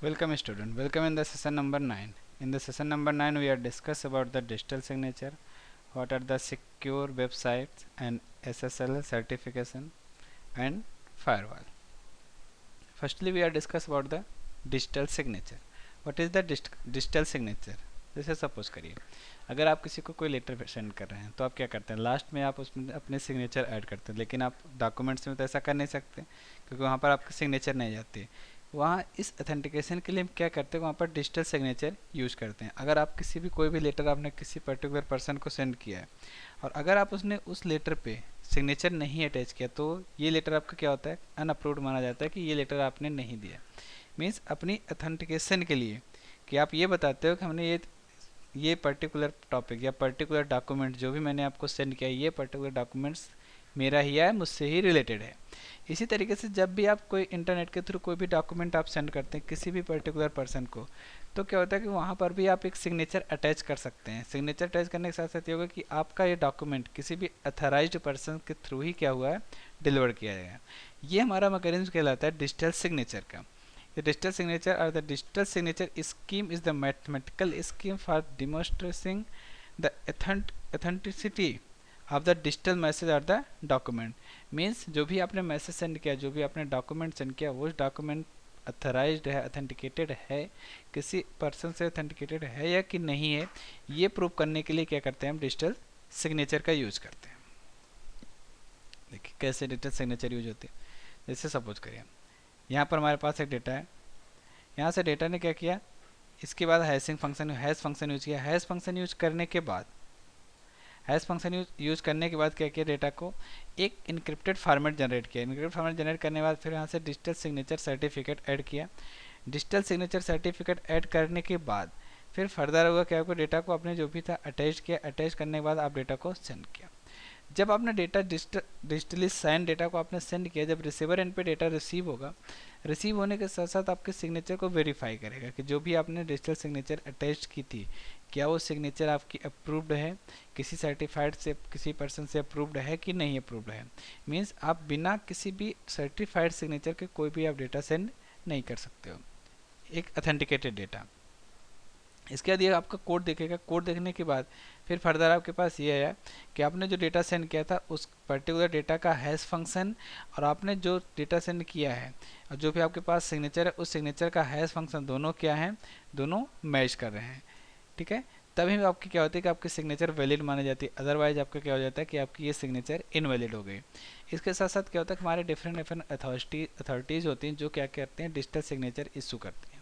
Welcome student, welcome in the session number 9. In the session number 9 we are discuss about the digital signature, what are the secure websites and SSL certification and firewall. Firstly we are discuss about the digital signature. What is the digital signature? जैसे suppose करिए अगर आप किसी को कोई letter send कर रहे हैं तो आप क्या करते हैं, लास्ट में आप उसमें अपने सिग्नेचर ऐड करते हैं, लेकिन आप डॉक्यूमेंट्स में तो ऐसा कर नहीं सकते क्योंकि वहाँ पर आपकी सिग्नेचर नहीं जाती। वहाँ इस अथेंटिकेशन के लिए हम क्या करते हैं, वहाँ पर डिजिटल सिग्नेचर यूज करते हैं। अगर आप किसी भी कोई भी लेटर आपने किसी पर्टिकुलर पर्सन को सेंड किया है और अगर आप उसने उस लेटर पे सिग्नेचर नहीं अटैच किया तो ये लेटर आपका क्या होता है, अनअप्रूव्ड माना जाता है कि ये लेटर आपने नहीं दिया। मीन्स अपनी अथेंटिकेशन के लिए कि आप ये बताते हो कि हमने ये पर्टिकुलर टॉपिक या पर्टिकुलर डॉक्यूमेंट जो भी मैंने आपको सेंड किया ये पर्टिकुलर डॉक्यूमेंट्स मेरा ही है, मुझसे ही रिलेटेड है। इसी तरीके से जब भी आप कोई इंटरनेट के थ्रू कोई भी डॉक्यूमेंट आप सेंड करते हैं किसी भी पर्टिकुलर पर्सन को, तो क्या होता है कि वहाँ पर भी आप एक सिग्नेचर अटैच कर सकते हैं। सिग्नेचर अटैच करने के साथ साथ ये होगा कि आपका ये डॉक्यूमेंट किसी भी अथराइज्ड पर्सन के थ्रू ही क्या हुआ है, डिलीवर किया जाएगा। ये हमारा मैकेनिज्म कहलाता है डिजिटल सिग्नेचर का। The digital signature or the digital signature scheme is the mathematical scheme for demonstrating the authenticity of the digital message or the document. Means जो भी आपने मैसेज सेंड किया, जो भी आपने डॉक्यूमेंट सेंड किया, वो डॉक्यूमेंट अथराइज्ड है, अथेंटिकेटेड है, किसी पर्सन से अथेंटिकेटेड है या कि नहीं है, ये प्रूव करने के लिए क्या करते हैं, हम डिजिटल सिग्नेचर का यूज करते हैं। देखिए कैसे डिजिटल सिग्नेचर यूज होती है। जैसे सपोज करिए यहाँ पर हमारे पास एक डेटा है, यहाँ से डेटा ने क्या किया, इसके बाद hashing function hash function use किया। हैश फंक्शन यूज करने के बाद क्या किया, डेटा को एक इनक्रिप्टेड फॉर्मेट जनरेट किया। इनक्रिप्टेड फॉर्मेट जनरेट करने के बाद फिर यहाँ से डिजिटल सिग्नेचर सर्टिफिकेट ऐड किया। डिजिटल सिग्नेचर सर्टिफिकेट ऐड करने के बाद फिर फर्दर होगा क्या, आपको डेटा को आपने जो भी था अटैच किया। अटैच करने के बाद आप डेटा को सेंड किया। जब आपने डेटा डिजिटली साइन डेटा को आपने सेंड किया, जब रिसीवर एंड पे डेटा रिसीव होगा, रिसीव होने के साथ साथ आपके सिग्नेचर को वेरीफाई करेगा कि जो भी आपने डिजिटल सिग्नेचर अटैच की थी क्या वो सिग्नेचर आपकी अप्रूव्ड है, किसी सर्टिफाइड से किसी पर्सन से अप्रूव्ड है कि नहीं अप्रूव्ड है। मीन्स आप बिना किसी भी सर्टिफाइड सिग्नेचर के कोई भी आप डेटा सेंड नहीं कर सकते हो, एक अथेंटिकेटेड डेटा। इसके बाद ये आपका कोड देखेगा। कोड देखने के बाद फिर फर्दर आपके पास ये आया कि आपने जो डेटा सेंड किया था उस पर्टिकुलर डेटा का हैश फंक्शन और आपने जो डेटा सेंड किया है और जो भी आपके पास सिग्नेचर है उस सिग्नेचर का हैश फंक्शन दोनों क्या हैं, दोनों मैच कर रहे हैं। ठीक है, तभी आपकी क्या होती है कि आपकी सिग्नेचर वैलिड मानी जाती है, अदरवाइज आपका क्या हो जाता है कि आपकी ये सिग्नेचर इनवैलिड हो गई। इसके साथ साथ क्या होता है कि हमारे डिफरेंट अथॉरिटीज़ होती हैं जो क्या करते हैं, डिजिटल सिग्नेचर इशू करती हैं।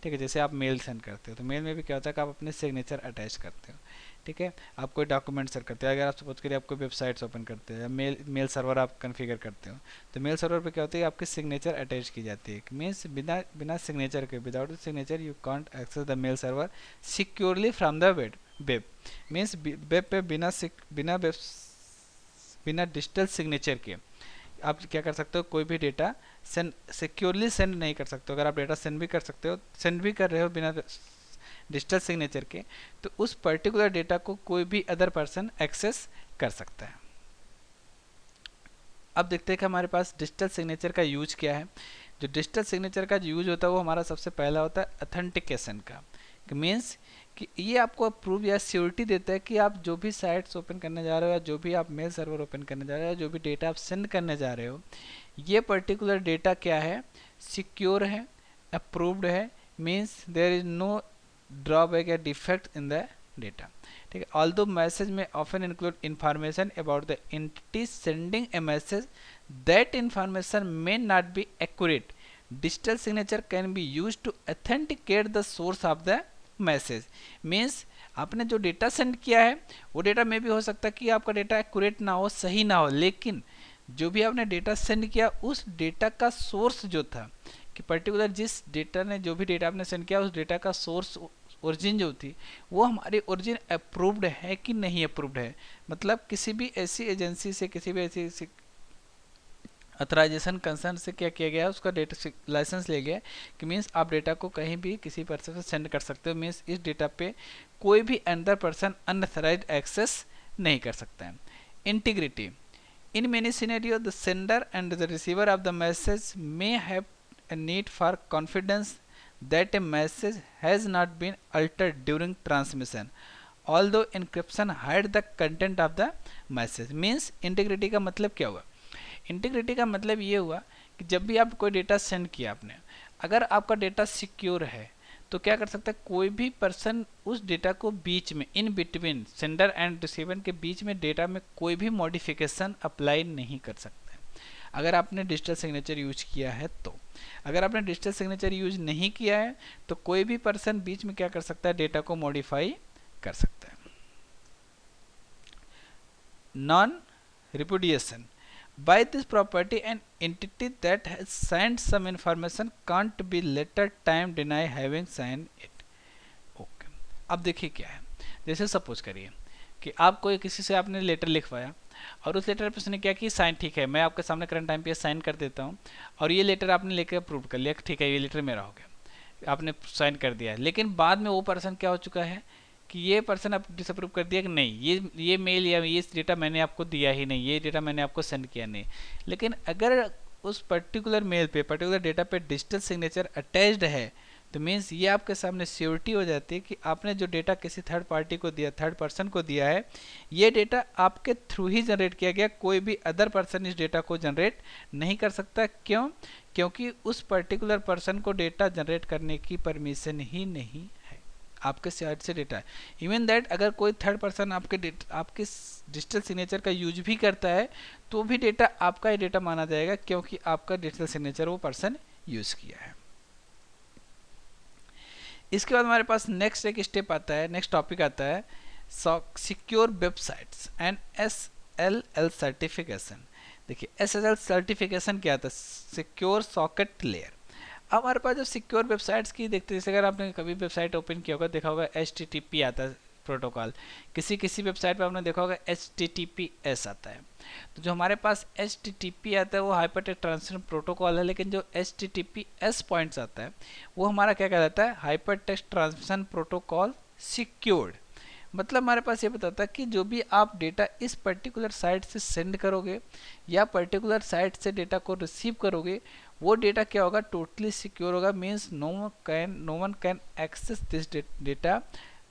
ठीक है, जैसे आप मेल सेंड करते हो तो मेल में भी क्या होता है कि आप अपने सिग्नेचर अटैच करते हो। ठीक है, आप कोई डॉक्यूमेंट सेंड करते हो, अगर आप सपोज करिए आप कोई वेबसाइट्स ओपन करते हो या मेल सर्वर आप कन्फिगर करते हो तो मेल सर्वर पे क्या होता है आपकी सिग्नेचर अटैच की जाती है। मीन्स बिना सिग्नेचर के, without the signature you can't access the mail server securely from the web. Means web पे बिना डिजिटल सिग्नेचर के आप क्या कर सकते हो, कोई भी डेटा सिक्योरली सेंड नहीं कर सकते हो। अगर आप डेटा सेंड भी कर सकते हो, सेंड भी कर रहे हो बिना डिजिटल सिग्नेचर के, तो उस पर्टिकुलर डेटा को कोई भी अदर पर्सन एक्सेस कर सकता है। अब देखते हैं कि हमारे पास डिजिटल सिग्नेचर का यूज क्या है। जो डिजिटल सिग्नेचर का जो यूज होता है वो हमारा सबसे पहला होता है अथेंटिकेशन का। मीन्स कि ये आपको अप्रूव या श्योरिटी देता है कि आप जो भी साइट्स ओपन करने जा रहे हो या जो भी आप मेल सर्वर ओपन करने जा रहे हो, जो भी डेटा आप सेंड करने जा रहे हो, ये पर्टिकुलर डेटा क्या है, सिक्योर है, अप्रूव्ड है। Means there is no drawback या डिफेक्ट इन द डेटा। ठीक है, ऑल्दो मैसेज में often include information about the entity sending a message, that information may not be accurate, digital signature can be use to authenticate the source of the message. Means आपने जो data send किया है वो data में भी हो सकता है कि आपका डेटा एक्यूरेट ना हो, सही ना हो, लेकिन जो भी आपने डेटा सेंड किया उस डेटा का सोर्स जो था कि पर्टिकुलर जिस डेटा ने जो भी डेटा आपने सेंड किया उस डेटा का सोर्स ओरिजिन जो थी वो हमारी ओरिजिन अप्रूव्ड है कि नहीं अप्रूव्ड है। मतलब किसी भी ऐसी एजेंसी से, किसी भी ऐसी अथराइजेशन कंसर्न से क्या किया गया, उसका डेटा लाइसेंस ले गया कि मीन्स आप डेटा को कहीं भी किसी पर्सन से सेंड कर सकते हो। मीन्स इस डेटा पे कोई भी अंदर पर्सन अनअथराइज्ड एक्सेस नहीं कर सकता है। Integrity, in many scenario the sender and the receiver of the message may have a need for confidence that a message has not been altered during transmission although encryption hide the content of the message। Means integrity का मतलब क्या हुआ? Integrity का मतलब ये हुआ कि जब भी आप कोई डेटा सेंड किया आपने, अगर आपका डेटा सिक्योर है तो क्या कर सकता है, कोई भी पर्सन उस डेटा को बीच में, in between sender and receiver के बीच में डेटा में कोई भी मॉडिफिकेशन अप्लाई नहीं कर सकता है अगर आपने डिजिटल सिग्नेचर यूज किया है तो। अगर आपने डिजिटल सिग्नेचर यूज नहीं किया है तो कोई भी पर्सन बीच में क्या कर सकता है, डेटा को मॉडिफाई कर सकता है। Non repudiation, by this property an entity that has signed some information can't be later time deny having signed it। Okay, अब देखिए क्या है, जैसे सपोज करिए कि आप कोई किसी से आपने लेटर लिखवाया और उस लेटर पे उसने क्या कि साइन, ठीक है मैं आपके सामने करंट टाइम पे साइन कर देता हूँ, और ये लेटर आपने लेके अप्रूव कर लिया, ठीक है ये लेटर मेरा हो गया, आपने साइन कर दिया है। लेकिन बाद में वो पर्सन क्या हो चुका है कि ये पर्सन अब डिसअप्रूव कर दिया कि नहीं ये मेल या ये डेटा मैंने आपको दिया ही नहीं, ये डेटा मैंने आपको सेंड किया नहीं। लेकिन अगर उस पर्टिकुलर मेल पे, पर्टिकुलर डेटा पे डिजिटल सिग्नेचर अटैच्ड है तो मीन्स ये आपके सामने श्योरिटी हो जाती है कि आपने जो डेटा किसी थर्ड पार्टी को दिया, थर्ड पर्सन को दिया है, ये डेटा आपके थ्रू ही जनरेट किया गया, कोई भी अदर पर्सन इस डेटा को जनरेट नहीं कर सकता। क्यों? क्योंकि उस पर्टिकुलर पर्सन को डेटा जनरेट करने की परमिशन ही नहीं है, आपके साइड से डेटा है। इवन दैट अगर कोई थर्ड पर्सन आपके डिजिटल सिग्नेचर का यूज भी करता है तो भी डेटा आपका ही डेटा माना जाएगा, क्योंकि आपका डिजिटल सिग्नेचर वो पर्सन यूज किया है। इसके बाद हमारे पास नेक्स्ट एक स्टेप आता है, नेक्स्ट टॉपिक आता है secure websites and SSL certification. देखिए SSL सर्टिफिकेशन क्या आता है, सिक्योर सॉकेट लेयर। अब हमारे पास जब सिक्योर वेबसाइट्स की देखते हैं, जैसे अगर आपने कभी वेबसाइट ओपन किया होगा, देखा होगा HTTP आता है प्रोटोकॉल, किसी वेबसाइट पे आपने देखा होगा HTTPS आता है। तो जो हमारे पास HTTP आता है वो हाइपरटेक्स्ट ट्रांसमिशन प्रोटोकॉल है, लेकिन जो HTTPS पॉइंट्स आता है वो हमारा क्या कहलाता है, हाइपरटेक्स्ट ट्रांसमिशन प्रोटोकॉल सिक्योर्ड। मतलब हमारे पास ये बताता है कि जो भी आप डेटा इस पर्टिकुलर साइट से सेंड करोगे या पर्टिकुलर साइट से डेटा को रिसीव करोगे, वो डेटा क्या होगा, टोटली सिक्योर होगा। Means no one can access this data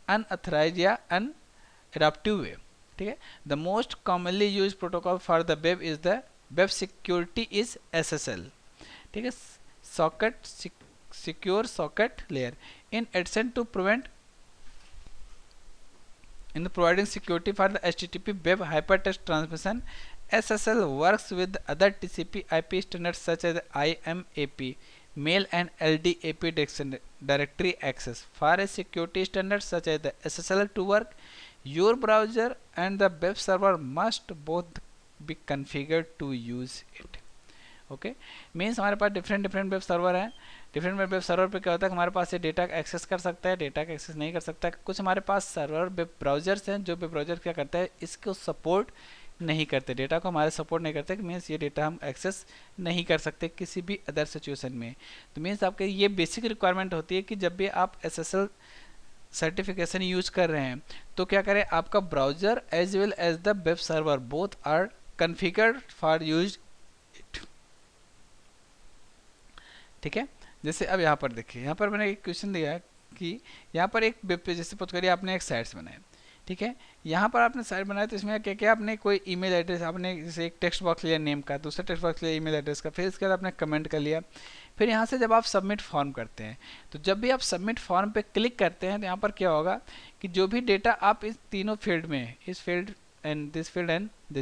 unauthorised या अनएडाप्टिव वे। ठीक है, the most commonly use protocol for the web is the web security is SSL। ठीक है, socket secure socket layer in addition to prevent in providing security for the HTTP web hypertext transmission, SSL works with other TCP IP standards such as IMAP, mail and LDAP directory access. For a security standard such as the SSL to work, your browser and the web server must both be configured to use it. Okay, means हमारे पास different web server हैं। Different web server पे क्या होता है, हमारे पास ये data access कर सकता है, डेटा का एक्सेस नहीं कर सकता है। कुछ हमारे पास सर्वर वेब ब्राउजर्स हैं, जो वेब ब्राउजर क्या करता है, इसको सपोर्ट नहीं करते, डेटा को हमारे सपोर्ट नहीं करते, मीन्स ये डेटा हम एक्सेस नहीं कर सकते किसी भी अदर सिचुएशन में। तो मीन्स आपके ये बेसिक रिक्वायरमेंट होती है कि जब भी आप SSL सर्टिफिकेशन यूज कर रहे हैं तो क्या करें, आपका browser as well as the web server both are configured for use. ठीक है, जैसे अब यहाँ पर देखिए, यहाँ पर मैंने एक क्वेश्चन दिया है कि यहाँ पर एक वेब पेज, जैसे सपोज करिए आपने एक साइट्स बनाए, ठीक है, यहाँ पर आपने साइट बनाया तो इसमें क्या क्या, आपने कोई ईमेल एड्रेस, आपने जैसे एक टेक्स्ट बॉक्स लिया नेम का, दूसरा टेक्स्ट बॉक्स लिया ईमेल एड्रेस का, फिर इसके बाद आपने कमेंट कर लिया। फिर यहाँ से जब आप सबमिट फॉर्म करते हैं तो जब भी आप सबमिट फॉर्म पे क्लिक करते हैं तो यहाँ पर क्या होगा कि जो भी डेटा आप इस तीनों फील्ड में, इस फील्ड एंड दिस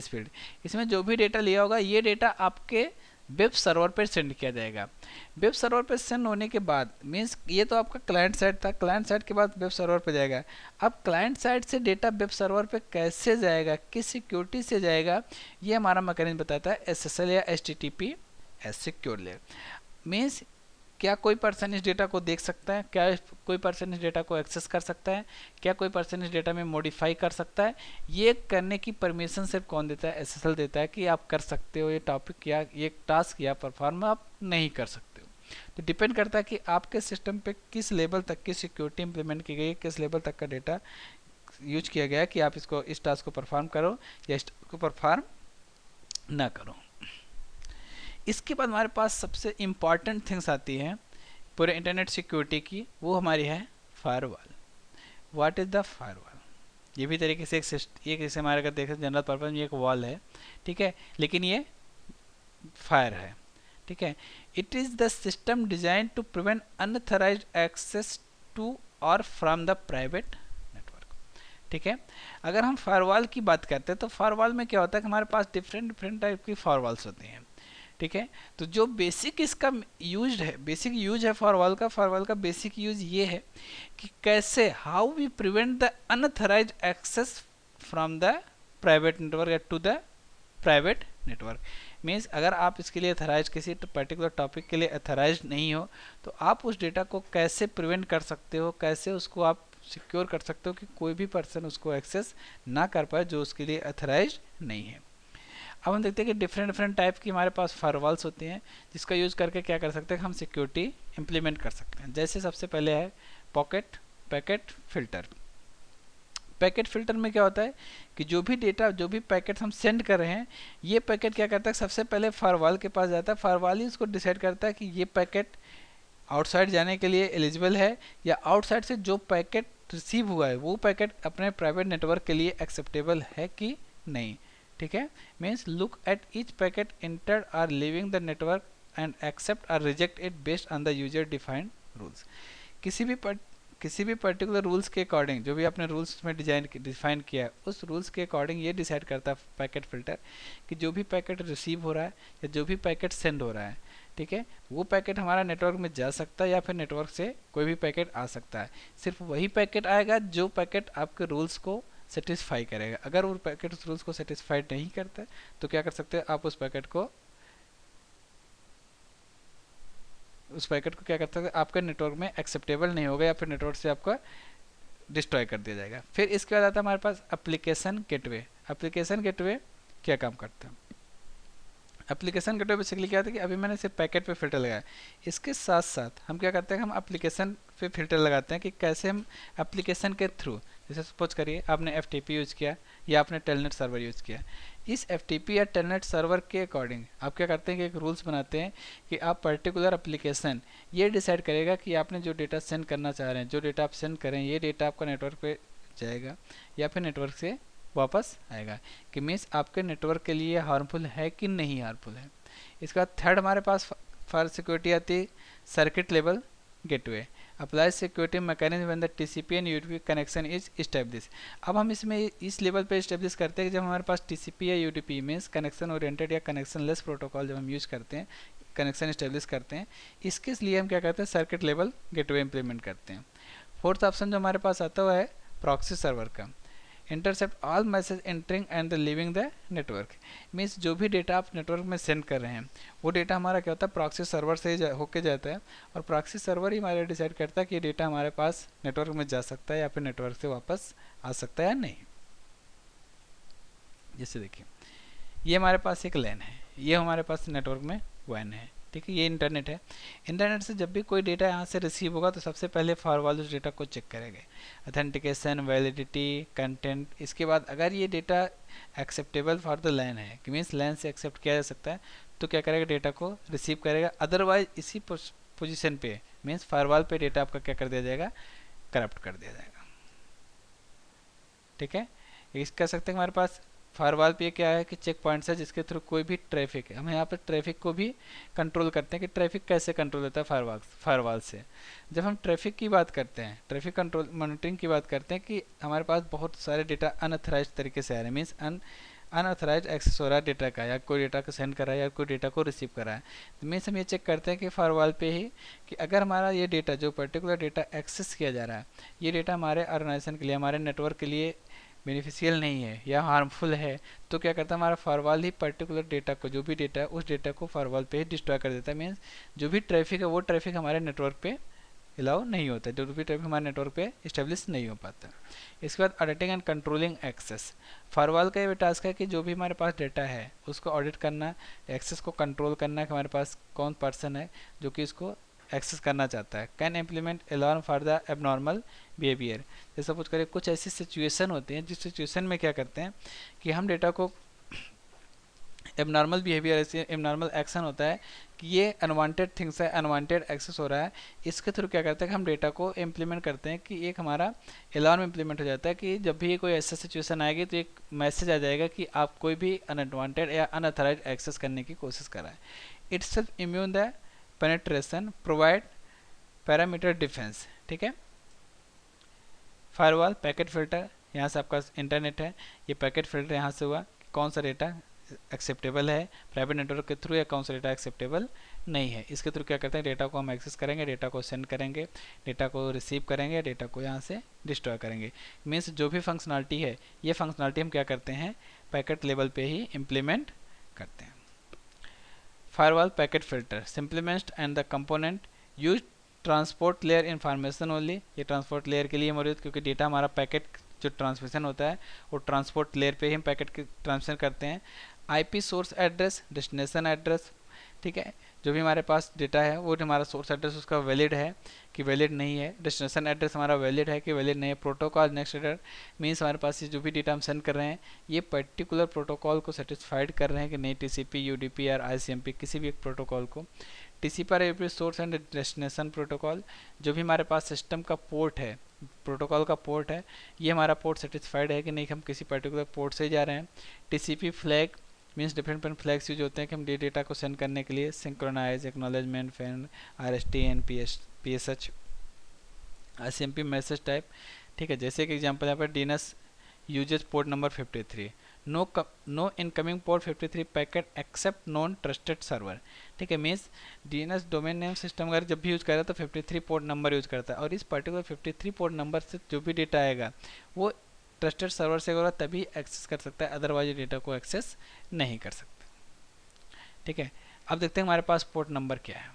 फील्ड, इसमें जो भी डेटा लिया होगा ये डेटा आपके वेब सर्वर पर सेंड किया जाएगा। वेब सर्वर पर सेंड होने के बाद मीन्स ये तो आपका क्लाइंट साइड था, क्लाइंट साइड के बाद वेब सर्वर पर जाएगा। अब क्लाइंट साइड से डेटा वेब सर्वर पे कैसे जाएगा, किस सिक्योरिटी से जाएगा, ये हमारा मैकेनिज्म बताता है SSL या HTTPS सिक्योर लेयर। मीन्स क्या कोई पर्सन इस डेटा को देख सकता है, क्या कोई पर्सन इस डेटा को एक्सेस कर सकता है, क्या कोई पर्सन इस डेटा में मॉडिफाई कर सकता है, ये करने की परमिशन सिर्फ कौन देता है, SSL देता है कि आप कर सकते हो ये टॉपिक या ये टास्क या परफॉर्म आप नहीं कर सकते हो। तो डिपेंड करता है कि आपके सिस्टम पे किस लेवल तक की सिक्योरिटी इंप्लीमेंट की गई है, किस लेवल तक का डेटा यूज किया गया है कि आप इसको इस टास्क को परफॉर्म करो या इस को परफॉर्म ना करो। इसके बाद हमारे पास सबसे इम्पॉर्टेंट थिंग्स आती हैं पूरे इंटरनेट सिक्योरिटी की, वो हमारी है firewall. What is the firewall? ये भी तरीके से एक जैसे हमारे अगर देखें जनरल पर्पज में एक वॉल है, ठीक है, लेकिन ये फायर है, ठीक है। It is the system design to prevent unauthorised access to और फ्रॉम द प्राइवेट नेटवर्क, ठीक है। अगर हम फायरवॉल की बात करते हैं तो फायरवॉल में क्या होता है कि हमारे पास डिफरेंट टाइप की फायरवॉल्स होती हैं, ठीक है। तो जो बेसिक इसका यूज है, बेसिक यूज है फायरवॉल का बेसिक यूज ये है कि कैसे, how we prevent the unauthorized access from the private network या to the private network. Means अगर आप इसके लिए अथराइज, किसी पर्टिकुलर टॉपिक के लिए अथराइज नहीं हो, तो आप उस डेटा को कैसे प्रिवेंट कर सकते हो, कैसे उसको आप सिक्योर कर सकते हो कि कोई भी पर्सन उसको एक्सेस ना कर पाए जो उसके लिए अथराइज नहीं है। अब हम देखते हैं कि डिफरेंट टाइप की हमारे पास फायरवॉल्स होती हैं, जिसका यूज़ करके क्या कर सकते हैं, हम सिक्योरिटी इंप्लीमेंट कर सकते हैं। जैसे सबसे पहले है पैकेट फिल्टर। पैकेट फिल्टर में क्या होता है कि जो भी डेटा, जो भी पैकेट हम सेंड कर रहे हैं, ये पैकेट क्या करता है, सबसे पहले फायरवॉल के पास जाता है। फायरवॉल ही उसको डिसाइड करता है कि ये पैकेट आउटसाइड जाने के लिए एलिजिबल है, या आउटसाइड से जो पैकेट रिसीव हुआ है वो पैकेट अपने प्राइवेट नेटवर्क के लिए एक्सेप्टेबल है कि नहीं, ठीक है। Means look at each packet entered or leaving the network and accept or reject it based on the user defined rules. किसी भी पर्टिकुलर रूल्स के अकॉर्डिंग, जो भी आपने रूल्स में डिफाइन किया है, उस रूल्स के अकॉर्डिंग ये डिसाइड करता है पैकेट फिल्टर कि जो भी पैकेट रिसीव हो रहा है या जो भी पैकेट सेंड हो रहा है, ठीक है, वो पैकेट हमारा नेटवर्क में जा सकता है या फिर नेटवर्क से कोई भी पैकेट आ सकता है। सिर्फ वही पैकेट आएगा जो पैकेट आपके रूल्स को सेटिस्फाई करेगा। अगर वो पैकेट उस रूल्स को सेटिस्फाइड नहीं करता है तो क्या कर सकते हैं, आप उस पैकेट को क्या करते हैं, आपके नेटवर्क में एक्सेप्टेबल नहीं होगा या फिर नेटवर्क से आपका डिस्ट्रॉय कर दिया जाएगा। फिर इसके बाद आता है हमारे पास एप्लीकेशन गेटवे। एप्लीकेशन गेटवे क्या काम करता है? एप्लीकेशन गेटवे बेसिकली क्या होता है कि अभी मैंने सिर्फ पैकेट पे फिल्टर लगाया, इसके साथ साथ हम क्या करते हैं, हम एप्लीकेशन पे फिल्टर लगाते हैं कि कैसे हम एप्लीकेशन के थ्रू, जैसे सपोज करिए आपने FTP यूज़ किया या आपने टेलनेट सर्वर यूज़ किया, इस FTP या टेलनेट सर्वर के अकॉर्डिंग आप क्या करते हैं कि एक रूल्स बनाते हैं कि आप पर्टिकुलर एप्लीकेशन ये डिसाइड करेगा कि आपने जो डेटा सेंड करना चाह रहे हैं, जो डेटा आप सेंड करें, ये डेटा आपका नेटवर्क पे जाएगा या फिर नेटवर्क से वापस आएगा, कि मीन्स आपके नेटवर्क के लिए हार्मफुल है कि नहीं हार्मफुल है। इसके बाद थर्ड हमारे पास फॉर सिक्योरिटी आती है circuit level gateway. Apply security mechanism when the TCP and UDP connection is establish. अब हम इसमें इस लेवल पे इस्टेब्लिश करते हैं कि जब हमारे पास TCP या UDP मीन्स कनेक्शन ओरिएंटेड या कनेक्शन लेस प्रोटोकॉल जब हम यूज़ करते हैं, कनेक्शन इस्टेब्लिश करते हैं, इसके लिए हम क्या करते हैं, सर्किट लेवल गेटवे इंप्लीमेंट करते हैं। फोर्थ ऑप्शन जो हमारे पास आता हुआ है प्रॉक्सी सर्वर का। Intercept all message entering and the leaving the network. Means जो भी डेटा आप नेटवर्क में सेंड कर रहे हैं वो डेटा हमारा क्या होता है, प्रॉक्सी सर्वर से ही होके जाता है, और प्रॉक्सी सर्वर ही हमारा डिसाइड करता है कि ये डेटा हमारे पास नेटवर्क में जा सकता है या फिर नेटवर्क से वापस आ सकता है या नहीं। जैसे देखिए ये हमारे पास एक लैन है, ये हमारे पास नेटवर्क में WAN है, ठीक है, ये इंटरनेट है। इंटरनेट से जब भी कोई डेटा यहाँ से रिसीव होगा तो सबसे पहले फायरवॉल उस डेटा को चेक करेंगे, ऑथेंटिकेशन, वैलिडिटी, कंटेंट। इसके बाद अगर ये डेटा एक्सेप्टेबल फॉर द लैन है, कि मीन्स लैन से एक्सेप्ट किया जा सकता है, तो क्या करेगा, डेटा को रिसीव करेगा। अदरवाइज इसी पोजिशन पे मीन्स फायरवॉल पे डेटा आपका क्या कर दिया जाएगा, करप्ट कर दिया जाएगा, ठीक है। इस कह सकते हैं हमारे पास फायरवॉल पे क्या है कि चेक पॉइंट्स है जिसके थ्रू कोई भी ट्रैफिक है, हम यहाँ पर ट्रैफिक को भी कंट्रोल करते हैं कि ट्रैफिक कैसे कंट्रोल होता है फायरवॉल से। जब हम ट्रैफिक की बात करते हैं, ट्रैफिक कंट्रोल मॉनिटरिंग की बात करते हैं कि हमारे पास बहुत सारे डेटा अनऑथराइज तरीके से आ रहे हैं, मीन्स अनऑथराइज एक्सेस हो रहा है डेटा का, या कोई डेटा को सेंड कर रहा है या कोई डेटा को रिसीव कर रहा है, तो मीन्स हम ये चेक करते हैं कि फायरवॉल पे ही कि अगर हमारा ये डेटा, जो पर्टिकुलर डेटा एक्सेस किया जा रहा है, ये डेटा हमारे ऑर्गेनाइजेशन के लिए, हमारे नेटवर्क के लिए बेनिफिशियल नहीं है या हार्मफुल है, तो क्या करता है हमारा फायरवॉल ही पर्टिकुलर डेटा को, जो भी डेटा है उस डेटा को फायरवॉल पे ही डिस्ट्रॉय कर देता है। मीन्स जो भी ट्रैफिक है वो ट्रैफिक हमारे नेटवर्क पे अलाउ नहीं होता है, जो भी ट्रैफिक हमारे नेटवर्क पे इस्टेब्लिश नहीं हो पाता। इसके बाद auditing and controlling access. Firewall का ये टास्क है कि जो भी हमारे पास डेटा है उसको ऑडिट करना, एक्सेस को कंट्रोल करना कि हमारे पास कौन पर्सन है जो कि इसको एक्सेस करना चाहता है। Can implement alarm for the abnormal behaviour. जैसे सपोज करिए कुछ ऐसी सिचुएशन होती हैं जिस सिचुएशन में क्या करते हैं कि हम डेटा को एबनॉर्मल बिहेवियर ऐसे एबनॉर्मल एक्शन होता है कि ये अनवांटेड थिंग्स है, अनवांटेड एक्सेस हो रहा है। इसके थ्रू क्या करते हैं कि हम डेटा को इम्प्लीमेंट करते हैं कि एक हमारा अलार्म इम्प्लीमेंट हो जाता है कि जब भी कोई ऐसा सिचुएशन आएगी तो एक मैसेज आ जाएगा कि आप कोई भी अनवांटेड या अनऑथराइज एक्सेस करने की कोशिश कर रहा है। It's self immune the penetration provide parameter defence. ठीक है, फायरवॉल, पैकेट फिल्टर, यहाँ से आपका इंटरनेट है, ये पैकेट फिल्टर यहाँ से हुआ कौन सा डेटा एक्सेप्टेबल है प्राइवेट नेटवर्क के थ्रू या कौन सा डेटा एक्सेप्टेबल नहीं है। इसके थ्रू क्या करते हैं, डेटा को हम एक्सेस करेंगे, डेटा को सेंड करेंगे, डेटा को रिसीव करेंगे, डेटा को यहाँ से डिस्ट्रॉय करेंगे। मीन्स जो भी फंक्शनलिटी है ये फंक्शनलिटी हम क्या करते हैं पैकेट लेवल पे ही इम्प्लीमेंट करते हैं। Firewall packet filter implement and the component use transport layer information only. ये ट्रांसपोर्ट लेयर के लिए मौजूद क्योंकि डेटा हमारा पैकेट जो ट्रांसमिशन होता है वो ट्रांसपोर्ट लेयर पे ही हम पैकेट की ट्रांसमिशन करते हैं। IP source address, destination address, ठीक है, जो भी हमारे पास डेटा है वो हमारा सोर्स एड्रेस उसका वैलिड है कि वैलिड नहीं है, डेस्टिनेशन एड्रेस हमारा वैलिड है कि वैलिड नहीं है। प्रोटोकॉल नेक्स्ट एडर मीन्स हमारे पास ये जो भी डेटा हम सेंड कर रहे हैं ये पर्टिकुलर प्रोटोकॉल को सेटिस्फाइड कर रहे हैं कि नहीं, टीसीपी, यूडीपी और आईसीएमपी किसी भी एक प्रोटोकॉल को। टीसीपी और सोर्स एंड डेस्टिनेशन प्रोटोकॉल, जो भी हमारे पास सिस्टम का पोर्ट है, प्रोटोकॉल का पोर्ट है, ये हमारा पोर्ट सेटिस्फाइड है कि नहीं, हम किसी पर्टिकुलर पोर्ट से जा रहे हैं। TCP flag means different flags use होते हैं कि हम डेटा को सेंड करने के लिए, synchronise, acknowledgement, fan, RST, NPS, PSH, ICMP message type. ठीक है, जैसे कि एग्जांपल यहाँ पर DNS uses port number 53, no incoming port 53 packet accept non trusted server. ठीक है, means DNS domain name system अगर जब भी यूज कर रहा है तो 53 पोर्ट नंबर यूज करता है और इस पर्टिकुलर 53 पोर्ट नंबर से जो भी डेटा आएगा वो ट्रस्टेड सर्वर से होगा तभी एक्सेस कर सकता है, अदरवाइज डेटा को एक्सेस नहीं कर सकता। ठीक है, अब देखते हैं हमारे पास पोर्ट नंबर क्या है।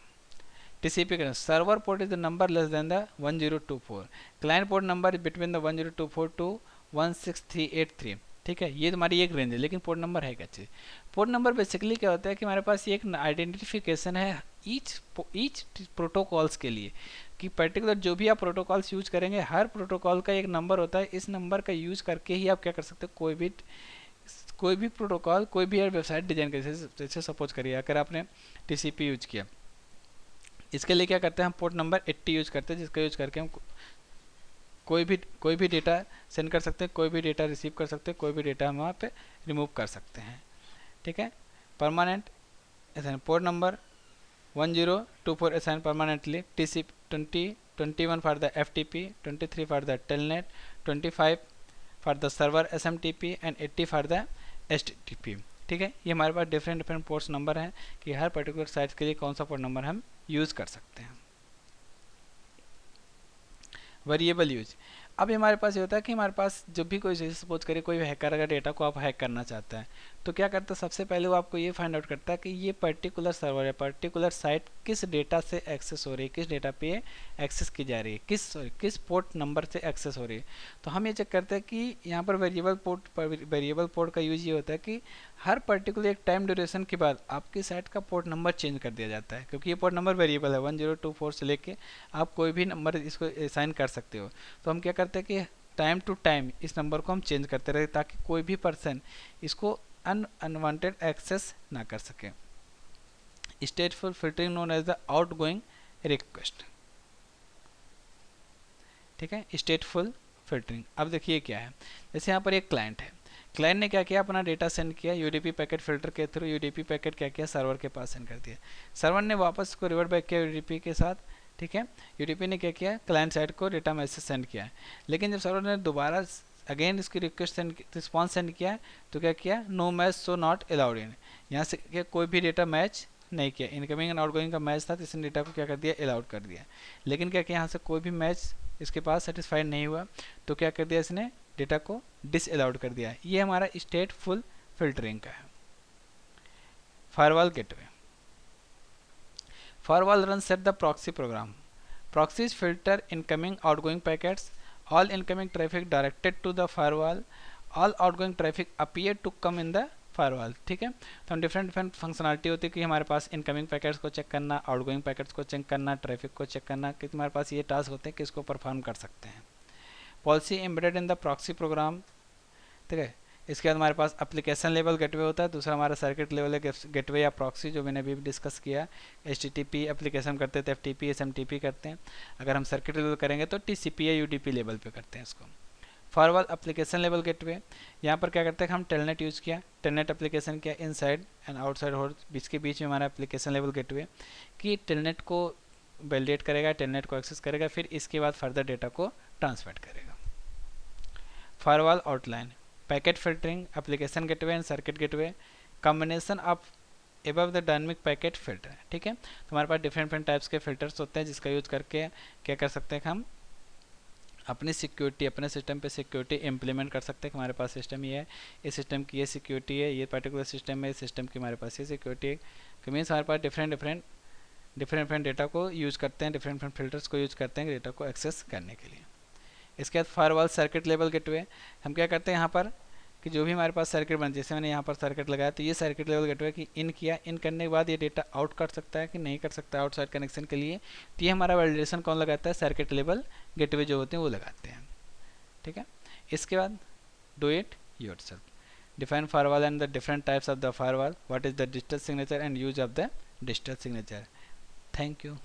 TCP का server port is the number less than the 1024, client port number is between the 1024 to 16383। ठीक है, ये तुम्हारी एक रेंज है, लेकिन पोर्ट नंबर है क्या चीज़। पोर्ट नंबर बेसिकली क्या होता है कि हमारे पास ये एक आइडेंटिफिकेशन है ईच प्रोटोकॉल्स के लिए कि पर्टिकुलर जो भी आप प्रोटोकॉल्स यूज करेंगे हर प्रोटोकॉल का एक नंबर होता है। इस नंबर का यूज करके ही आप क्या कर सकते हो, कोई भी प्रोटोकॉल, कोई भी वेबसाइट डिजाइन कर, जैसे सपोज करिए अगर आपने TCP यूज किया, इसके लिए क्या करते हैं हम पोर्ट नंबर 80 यूज करते हैं, जिसका यूज करके हम कोई भी डेटा सेंड कर सकते हैं, कोई भी डेटा रिसीव कर सकते हैं, कोई भी डेटा हम वहाँ पे रिमूव कर सकते हैं। ठीक है, permanent port number 1024 assign permanently, TCP 21 for the FTP, 23 for the telnet, 25 for the server SMTP and 80 for the HTTP। ठीक है, ये हमारे पास डिफरेंट पोर्ट्स नंबर हैं कि हर पर्टिकुलर साइट के लिए कौन सा पोर्ट नंबर हम यूज़ कर सकते हैं। वेरिएबल यूज, अब हमारे पास ये होता है कि हमारे पास जब भी कोई सपोज करिए कोई हैकर अगर डेटा को आप हैक करना चाहता है तो क्या करता है, सबसे पहले वो आपको ये फाइंड आउट करता है कि ये पर्टिकुलर सर्वर या पर्टिकुलर साइट किस डेटा से एक्सेस हो रही है, किस डेटा पे एक्सेस की जा रही है, किस पोर्ट नंबर से एक्सेस हो रही है। तो हम ये चेक करते हैं कि यहाँ पर वेरिएबल पोर्ट का यूज ये होता है कि हर पर्टिकुलर एक टाइम ड्यूरेशन के बाद आपकी साइट का पोर्ट नंबर चेंज कर दिया जाता है, क्योंकि ये पोर्ट नंबर वेरिएबल है, 1024 से लेके आप कोई भी नंबर इसको असाइन कर सकते हो। तो हम क्या करते हैं कि टाइम टू टाइम इस नंबर को हम चेंज करते रहे ताकि कोई भी पर्सन इसको अनवांटेड एक्सेस ना कर सके। Stateful filtering known as the outgoing request. ठीक है, स्टेटफुल फिल्टरिंग। अब देखिए क्या है, जैसे यहाँ पर एक क्लाइंट है, क्लाइंट ने क्या किया, अपना डेटा सेंड किया UDP पैकेट फिल्टर के थ्रू, UDP पैकेट क्या किया सर्वर के पास सेंड कर दिया, सर्वर ने वापस को रिवर्ट बैक किया UDP के साथ। ठीक है, UDP ने क्या किया, क्लाइंट साइड को डेटा मैसेज सेंड किया है, लेकिन जब सर्वर ने दोबारा अगेन इसकी रिस्पॉन्स सेंड किया तो क्या किया, no match so not allowed in, यहाँ से क्या कोई भी डेटा मैच नहीं किया, इनकमिंग एंड आउटगोइंग का मैच था तो इसने डेटा को क्या कर दिया, अलाउड कर दिया। लेकिन क्या किया, यहाँ से कोई भी मैच इसके पास सेटिस्फाइड नहीं हुआ तो क्या कर दिया, इसने डेटा को डिसअलाउड कर दिया। ये हमारा स्टेटफुल फिल्टरिंग का है। Firewall gateway, firewall run set the proxy program, proxies filter incoming outgoing packets, all incoming traffic directed to the firewall, all outgoing traffic appear to come in the firewall। ठीक है, तो हम डिफरेंट फंक्शनलिटी होती है कि हमारे पास incoming packets को check करना, आउटगोइंग पैकेट्स को चेक करना, ट्रैफिक को चेक करना, कि हमारे पास ये टास्क होते हैं कि इसको परफॉर्म कर सकते हैं। Policy embedded in the proxy program. ठीक है, इसके बाद हमारे पास एप्लीकेशन लेवल गेटवे होता है, दूसरा हमारा सर्किट लेवल गेटवे या प्रॉक्सी, जो मैंने अभी डिस्कस किया। HTTP एप्लीकेशन करते थे, FTP SMTP करते हैं। अगर हम सर्किट लेवल करेंगे तो TCP या UDP लेवल पे करते हैं इसको। फॉरवर्ड एप्लीकेशन लेवल गेटवे, यहाँ पर क्या करते हैं, हम टेलनेट यूज़ किया, टेलनेट एप्लीकेशन किया, इनसाइड एंड आउटसाइड होस्ट बीच के बीच में हमारा एप्लीकेशन लेवल गेटवे कि टेलनेट को वैलिडेट करेगा, टेलनेट को एक्सेस करेगा, फिर इसके बाद फर्दर डेटा को ट्रांसफर करेगा। Firewall outline, packet filtering, application gateway and circuit gateway, combination of above the dynamic packet filter. ठीक है, तो हमारे पास डिफरेंट टाइप्स के फिल्टर्स होते हैं जिसका यूज करके क्या कर सकते हैं, हम अपनी सिक्योरिटी, अपने सिस्टम पे सिक्योरिटी इम्प्लीमेंट कर सकते हैं। हमारे पास सिस्टम ये है, इस सिस्टम की ये सिक्योरिटी है, ये पर्टिकुलर सिस्टम में, इस सिस्टम की हमारे पास ये सिक्योरिटी है। तो मीन्स हमारे पास डिफरेंट डेटा को यूज़ करते हैं, डिफरेंट फिल्टर्स को यूज़ करते हैं डेटा को एक्सेस करने के लिए। इसके बाद फायरवॉल सर्किट लेवल गेटवे, हम क्या करते हैं यहाँ पर कि जो भी हमारे पास सर्किट बन, जैसे मैंने यहाँ पर सर्किट लगाया तो ये सर्किट लेवल गेटवे की इन किया, इन करने के बाद ये डेटा आउट कर सकता है कि नहीं कर सकता आउटसाइड कनेक्शन के लिए, तो ये हमारा वैलिडेशन कौन लगाता है, सर्किट लेवल गेटवे जो होते हैं वो लगाते हैं। ठीक है, इसके बाद do it yourself, define firewall and the different types of the firewall, what is the digital signature and use of the digital signature. Thank you.